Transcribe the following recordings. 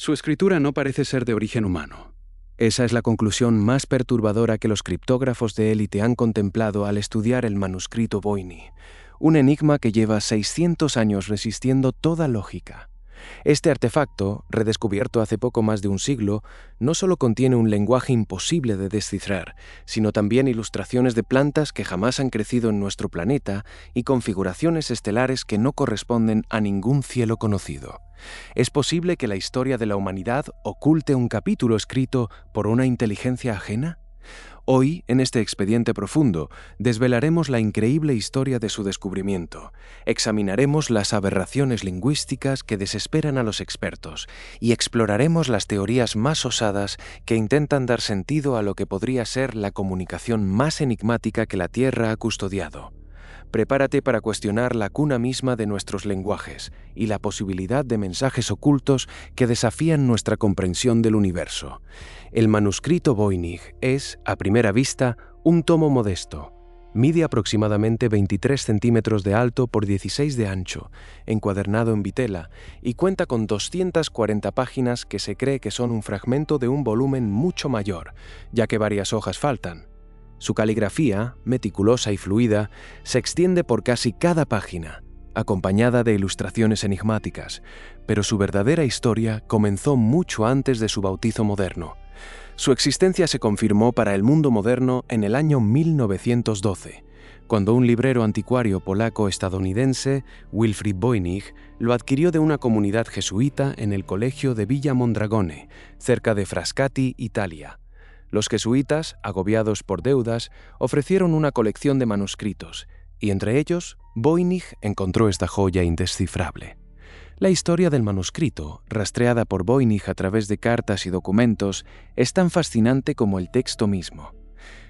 Su escritura no parece ser de origen humano. Esa es la conclusión más perturbadora que los criptógrafos de élite han contemplado al estudiar el manuscrito Voynich, un enigma que lleva 600 años resistiendo toda lógica. Este artefacto, redescubierto hace poco más de un siglo, no solo contiene un lenguaje imposible de descifrar, sino también ilustraciones de plantas que jamás han crecido en nuestro planeta y configuraciones estelares que no corresponden a ningún cielo conocido. ¿Es posible que la historia de la humanidad oculte un capítulo escrito por una inteligencia ajena? Hoy, en este expediente profundo, desvelaremos la increíble historia de su descubrimiento, examinaremos las aberraciones lingüísticas que desesperan a los expertos y exploraremos las teorías más osadas que intentan dar sentido a lo que podría ser la comunicación más enigmática que la Tierra ha custodiado. Prepárate para cuestionar la cuna misma de nuestros lenguajes y la posibilidad de mensajes ocultos que desafían nuestra comprensión del universo. El manuscrito Voynich es, a primera vista, un tomo modesto. Mide aproximadamente 23 centímetros de alto por 16 de ancho, encuadernado en vitela, y cuenta con 240 páginas que se cree que son un fragmento de un volumen mucho mayor, ya que varias hojas faltan. Su caligrafía, meticulosa y fluida, se extiende por casi cada página, acompañada de ilustraciones enigmáticas, pero su verdadera historia comenzó mucho antes de su bautizo moderno. Su existencia se confirmó para el mundo moderno en el año 1912, cuando un librero anticuario polaco-estadounidense, Wilfrid Voynich, lo adquirió de una comunidad jesuita en el colegio de Villa Mondragone, cerca de Frascati, Italia. Los jesuitas, agobiados por deudas, ofrecieron una colección de manuscritos, y entre ellos, Voynich encontró esta joya indescifrable. La historia del manuscrito, rastreada por Voynich a través de cartas y documentos, es tan fascinante como el texto mismo.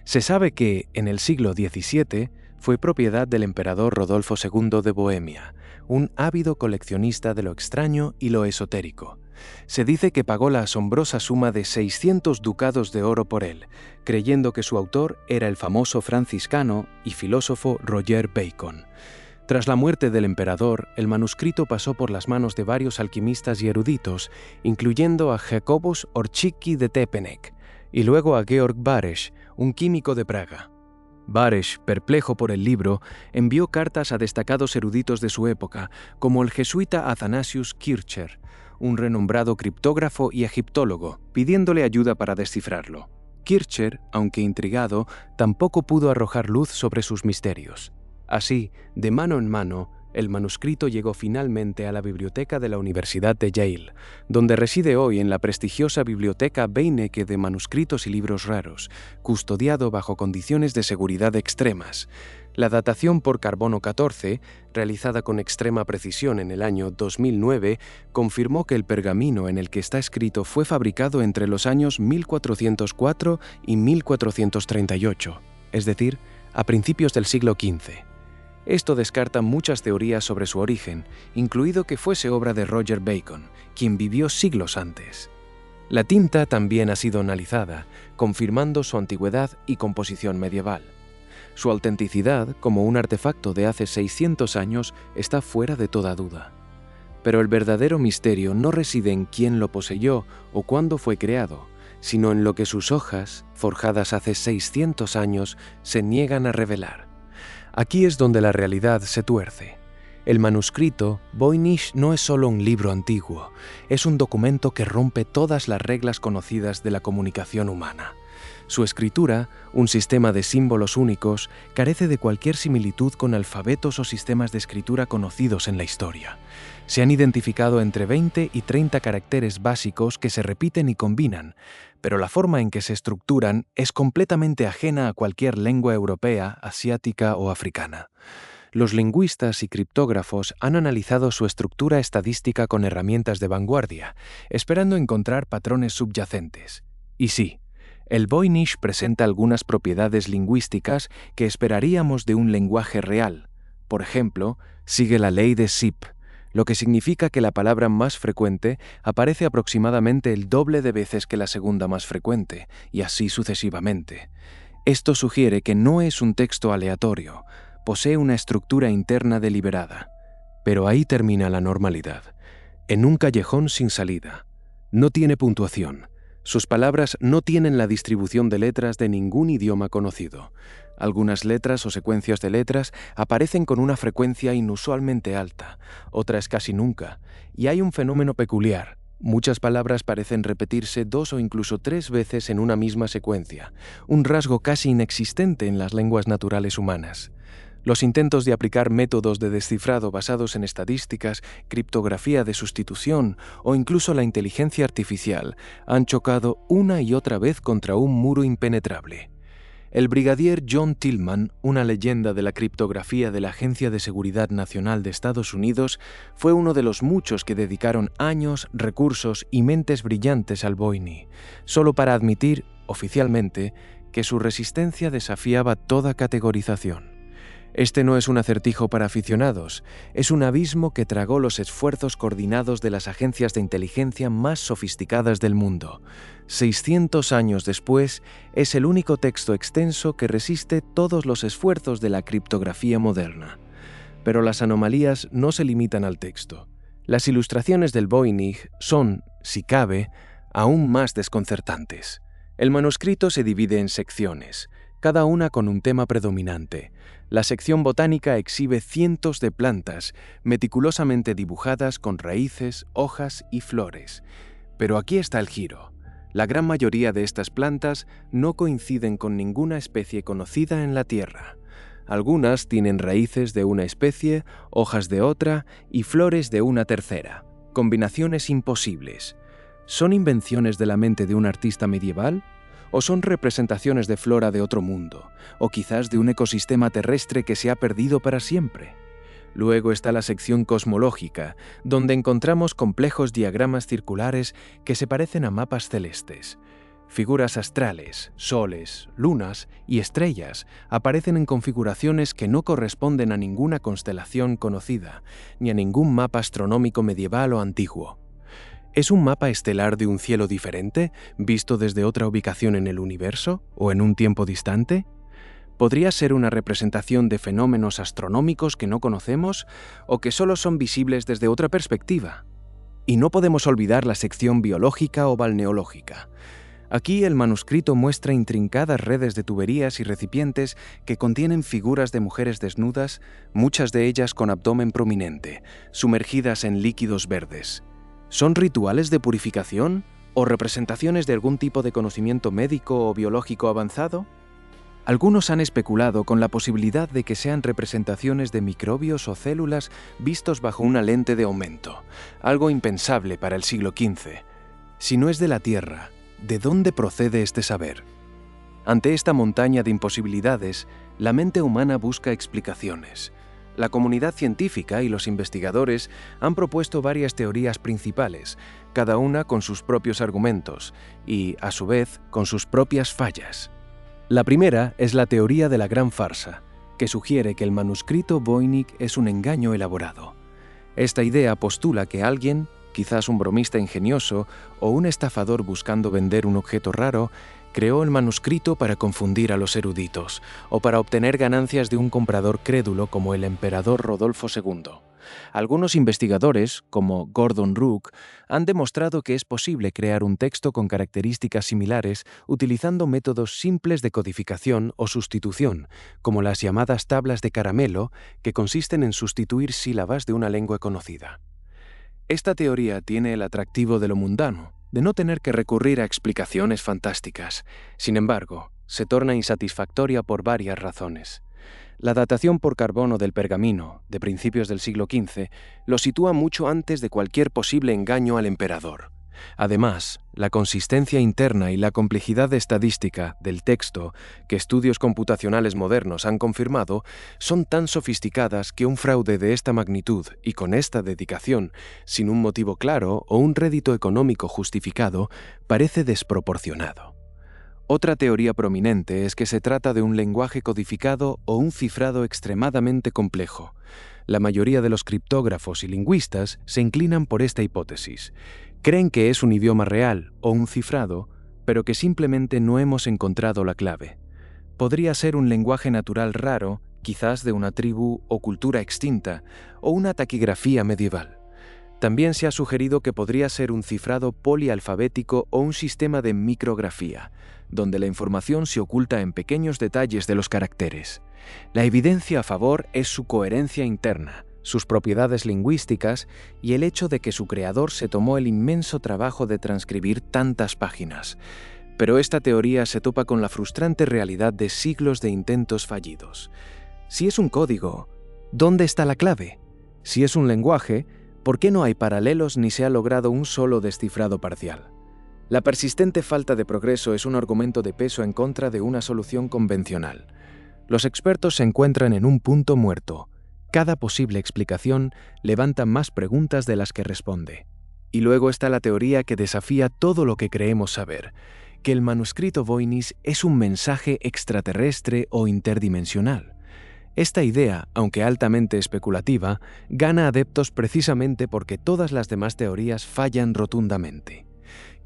Se sabe que, en el siglo XVII, fue propiedad del emperador Rodolfo II de Bohemia, un ávido coleccionista de lo extraño y lo esotérico. Se dice que pagó la asombrosa suma de 600 ducados de oro por él, creyendo que su autor era el famoso franciscano y filósofo Roger Bacon. Tras la muerte del emperador, el manuscrito pasó por las manos de varios alquimistas y eruditos, incluyendo a Jacobus Orczycki de Tepenek, y luego a Georg Baresch, un químico de Praga. Baresch, perplejo por el libro, envió cartas a destacados eruditos de su época, como el jesuita Athanasius Kircher, un renombrado criptógrafo y egiptólogo, pidiéndole ayuda para descifrarlo. Kircher, aunque intrigado, tampoco pudo arrojar luz sobre sus misterios. Así, de mano en mano, el manuscrito llegó finalmente a la biblioteca de la Universidad de Yale, donde reside hoy en la prestigiosa Biblioteca Beinecke de Manuscritos y Libros Raros, custodiado bajo condiciones de seguridad extremas. La datación por carbono 14, realizada con extrema precisión en el año 2009, confirmó que el pergamino en el que está escrito fue fabricado entre los años 1404 y 1438, es decir, a principios del siglo XV. Esto descarta muchas teorías sobre su origen, incluido que fuese obra de Roger Bacon, quien vivió siglos antes. La tinta también ha sido analizada, confirmando su antigüedad y composición medieval. Su autenticidad, como un artefacto de hace 600 años, está fuera de toda duda. Pero el verdadero misterio no reside en quién lo poseyó o cuándo fue creado, sino en lo que sus hojas, forjadas hace 600 años, se niegan a revelar. Aquí es donde la realidad se tuerce. El manuscrito, Voynich, no es solo un libro antiguo, es un documento que rompe todas las reglas conocidas de la comunicación humana. Su escritura, un sistema de símbolos únicos, carece de cualquier similitud con alfabetos o sistemas de escritura conocidos en la historia. Se han identificado entre 20 y 30 caracteres básicos que se repiten y combinan, pero la forma en que se estructuran es completamente ajena a cualquier lengua europea, asiática o africana. Los lingüistas y criptógrafos han analizado su estructura estadística con herramientas de vanguardia, esperando encontrar patrones subyacentes. Y sí, el Voynich presenta algunas propiedades lingüísticas que esperaríamos de un lenguaje real. Por ejemplo, sigue la ley de Zipf, lo que significa que la palabra más frecuente aparece aproximadamente el doble de veces que la segunda más frecuente, y así sucesivamente. Esto sugiere que no es un texto aleatorio, posee una estructura interna deliberada. Pero ahí termina la normalidad, en un callejón sin salida. No tiene puntuación. Sus palabras no tienen la distribución de letras de ningún idioma conocido. Algunas letras o secuencias de letras aparecen con una frecuencia inusualmente alta, otras casi nunca, y hay un fenómeno peculiar. Muchas palabras parecen repetirse 2 o incluso 3 veces en una misma secuencia, un rasgo casi inexistente en las lenguas naturales humanas. Los intentos de aplicar métodos de descifrado basados en estadísticas, criptografía de sustitución o incluso la inteligencia artificial han chocado una y otra vez contra un muro impenetrable. El brigadier John Tillman, una leyenda de la criptografía de la Agencia de Seguridad Nacional de Estados Unidos, fue uno de los muchos que dedicaron años, recursos y mentes brillantes al Voynich, solo para admitir, oficialmente, que su resistencia desafiaba toda categorización. Este no es un acertijo para aficionados, es un abismo que tragó los esfuerzos coordinados de las agencias de inteligencia más sofisticadas del mundo. 600 años después, es el único texto extenso que resiste todos los esfuerzos de la criptografía moderna. Pero las anomalías no se limitan al texto. Las ilustraciones del Voynich son, si cabe, aún más desconcertantes. El manuscrito se divide en secciones, cada una con un tema predominante. La sección botánica exhibe cientos de plantas, meticulosamente dibujadas con raíces, hojas y flores. Pero aquí está el giro. La gran mayoría de estas plantas no coinciden con ninguna especie conocida en la Tierra. Algunas tienen raíces de una especie, hojas de otra y flores de una tercera. Combinaciones imposibles. ¿Son invenciones de la mente de un artista medieval? ¿O son representaciones de flora de otro mundo? ¿O quizás de un ecosistema terrestre que se ha perdido para siempre? Luego está la sección cosmológica, donde encontramos complejos diagramas circulares que se parecen a mapas celestes. Figuras astrales, soles, lunas y estrellas aparecen en configuraciones que no corresponden a ninguna constelación conocida, ni a ningún mapa astronómico medieval o antiguo. ¿Es un mapa estelar de un cielo diferente, visto desde otra ubicación en el universo o en un tiempo distante? ¿Podría ser una representación de fenómenos astronómicos que no conocemos o que solo son visibles desde otra perspectiva? Y no podemos olvidar la sección biológica o balneológica. Aquí el manuscrito muestra intrincadas redes de tuberías y recipientes que contienen figuras de mujeres desnudas, muchas de ellas con abdomen prominente, sumergidas en líquidos verdes. ¿Son rituales de purificación o representaciones de algún tipo de conocimiento médico o biológico avanzado? Algunos han especulado con la posibilidad de que sean representaciones de microbios o células vistos bajo una lente de aumento, algo impensable para el siglo XV. Si no es de la Tierra, ¿de dónde procede este saber? Ante esta montaña de imposibilidades, la mente humana busca explicaciones. La comunidad científica y los investigadores han propuesto varias teorías principales, cada una con sus propios argumentos y, a su vez, con sus propias fallas. La primera es la teoría de la gran farsa, que sugiere que el manuscrito Voynich es un engaño elaborado. Esta idea postula que alguien, quizás un bromista ingenioso o un estafador buscando vender un objeto raro, creó el manuscrito para confundir a los eruditos o para obtener ganancias de un comprador crédulo como el emperador Rodolfo II. Algunos investigadores, como Gordon Rook, han demostrado que es posible crear un texto con características similares utilizando métodos simples de codificación o sustitución, como las llamadas tablas de caramelo, que consisten en sustituir sílabas de una lengua conocida. Esta teoría tiene el atractivo de lo mundano, de no tener que recurrir a explicaciones fantásticas. Sin embargo, se torna insatisfactoria por varias razones. La datación por carbono del pergamino, de principios del siglo XV, lo sitúa mucho antes de cualquier posible engaño al emperador. Además, la consistencia interna y la complejidad estadística del texto, que estudios computacionales modernos han confirmado, son tan sofisticadas que un fraude de esta magnitud y con esta dedicación, sin un motivo claro o un rédito económico justificado, parece desproporcionado. Otra teoría prominente es que se trata de un lenguaje codificado o un cifrado extremadamente complejo. La mayoría de los criptógrafos y lingüistas se inclinan por esta hipótesis. Creen que es un idioma real o un cifrado, pero que simplemente no hemos encontrado la clave. Podría ser un lenguaje natural raro, quizás de una tribu o cultura extinta, o una taquigrafía medieval. También se ha sugerido que podría ser un cifrado polialfabético o un sistema de micrografía, donde la información se oculta en pequeños detalles de los caracteres. La evidencia a favor es su coherencia interna, sus propiedades lingüísticas y el hecho de que su creador se tomó el inmenso trabajo de transcribir tantas páginas. Pero esta teoría se topa con la frustrante realidad de siglos de intentos fallidos. Si es un código, ¿dónde está la clave? Si es un lenguaje, ¿por qué no hay paralelos ni se ha logrado un solo descifrado parcial? La persistente falta de progreso es un argumento de peso en contra de una solución convencional. Los expertos se encuentran en un punto muerto. Cada posible explicación levanta más preguntas de las que responde. Y luego está la teoría que desafía todo lo que creemos saber, que el manuscrito Voynich es un mensaje extraterrestre o interdimensional. Esta idea, aunque altamente especulativa, gana adeptos precisamente porque todas las demás teorías fallan rotundamente.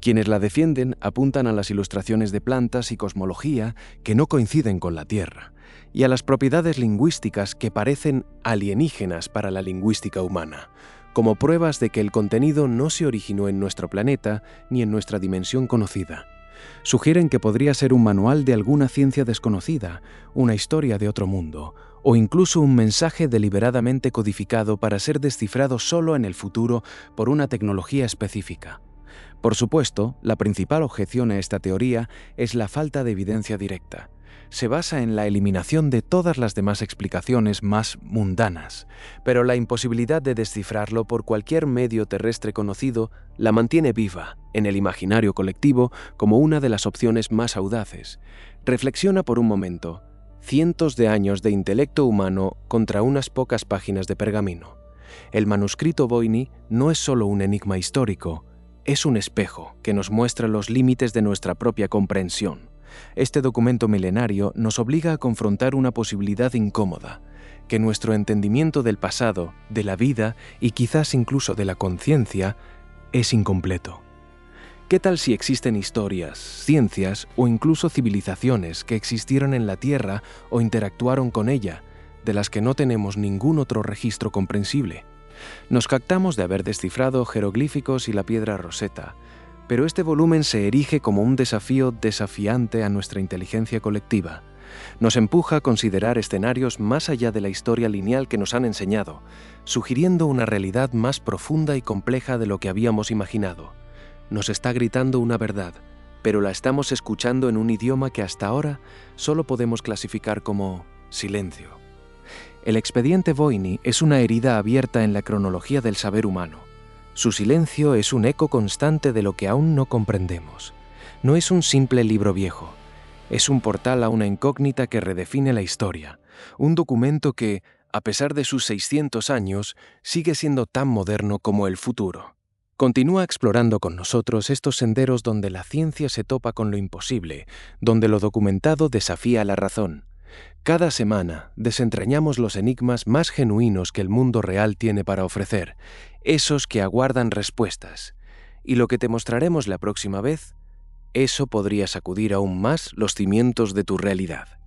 Quienes la defienden apuntan a las ilustraciones de plantas y cosmología que no coinciden con la Tierra, y a las propiedades lingüísticas que parecen alienígenas para la lingüística humana, como pruebas de que el contenido no se originó en nuestro planeta ni en nuestra dimensión conocida. Sugieren que podría ser un manual de alguna ciencia desconocida, una historia de otro mundo, o incluso un mensaje deliberadamente codificado para ser descifrado solo en el futuro por una tecnología específica. Por supuesto, la principal objeción a esta teoría es la falta de evidencia directa. Se basa en la eliminación de todas las demás explicaciones más mundanas, pero la imposibilidad de descifrarlo por cualquier medio terrestre conocido la mantiene viva en el imaginario colectivo como una de las opciones más audaces. Reflexiona por un momento. Cientos de años de intelecto humano contra unas pocas páginas de pergamino. El manuscrito Voynich no es solo un enigma histórico, es un espejo que nos muestra los límites de nuestra propia comprensión. Este documento milenario nos obliga a confrontar una posibilidad incómoda, que nuestro entendimiento del pasado, de la vida y quizás incluso de la conciencia es incompleto. ¿Qué tal si existen historias, ciencias o incluso civilizaciones que existieron en la Tierra o interactuaron con ella, de las que no tenemos ningún otro registro comprensible? Nos jactamos de haber descifrado jeroglíficos y la piedra Rosetta, pero este volumen se erige como un desafío desafiante a nuestra inteligencia colectiva. Nos empuja a considerar escenarios más allá de la historia lineal que nos han enseñado, sugiriendo una realidad más profunda y compleja de lo que habíamos imaginado. Nos está gritando una verdad, pero la estamos escuchando en un idioma que hasta ahora solo podemos clasificar como silencio. El expediente Voynich es una herida abierta en la cronología del saber humano. Su silencio es un eco constante de lo que aún no comprendemos. No es un simple libro viejo. Es un portal a una incógnita que redefine la historia. Un documento que, a pesar de sus 600 años, sigue siendo tan moderno como el futuro. Continúa explorando con nosotros estos senderos donde la ciencia se topa con lo imposible, donde lo documentado desafía la razón. Cada semana desentrañamos los enigmas más genuinos que el mundo real tiene para ofrecer, esos que aguardan respuestas. Y lo que te mostraremos la próxima vez, eso podría sacudir aún más los cimientos de tu realidad.